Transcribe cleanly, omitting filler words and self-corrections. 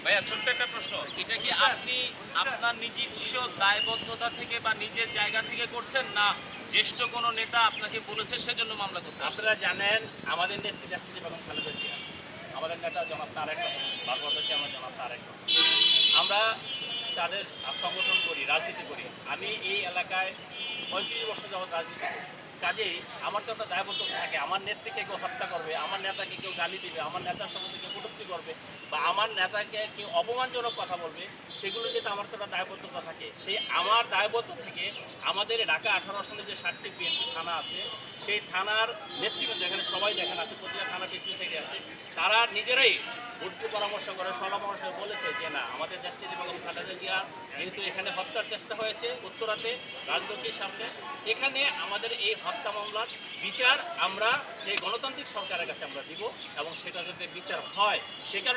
ভাইয়া ছোট্ট একটা প্রশ্ন, এটা কি আপনি আপনার নিজস্ব দায়বদ্ধতা থেকে বা নিজের জায়গা থেকে করছেন, না জ্যেষ্ঠ কোনো নেতা আপনাকে বলেছে সেজন্য মামলা করতে আসছেন? আপনারা জানেন আমাদের নেত্রী দেশটি বেগম খালেদা জিয়া, আমাদের নেতা জনাব তারেক রহমান, ভারপ্রাপ্ত চেয়ারম্যান জনাব তারেক রহমান। আমরা তাদের সংগঠন করি, রাজনীতি করি। আমি এই এলাকায় ৩৫ বছর যাবৎ রাজনীতি করি। কাজেই আমার তো একটা দায়বদ্ধতা থাকে। আমার নেত্রীকে কেউ হত্যা করবে, আমার নেতাকে কেউ গালি দিবে, আমার নেতার সম্বন্ধে কেউ কটূক্তি করবে, বা আমার নেতাকে কেউ অপমানজনক কথা বলবে, সেগুলো যেটা আমার তো একটা দায়বদ্ধতা থাকে। সেই আমার দায়বদ্ধ থেকে আমাদের ঢাকা 18 আসনে যে 7টি বিএনপি থানা আছে, সেই থানার নেতৃবৃন্দ, যেখানে সবাই যেখানে আছে, প্রতিটা থানা পিসি সাইডে আছে, তারা নিজেরাই ভোটকে পরামর্শ করে, পরামর্শ বলেছে যে না, আমাদের দেশটিতে বেগম খালেদা জিয়া যেহেতু এখানে হত্যার চেষ্টা হয়েছে উত্তরাতে রাজলক্ষ্মীর সামনে, এখানে আমাদের এই হত্যা মামলার বিচার আমরা এই গণতান্ত্রিক সরকারের কাছে আমরা দিব, এবং সেটা যাতে বিচার হয় সে কারণে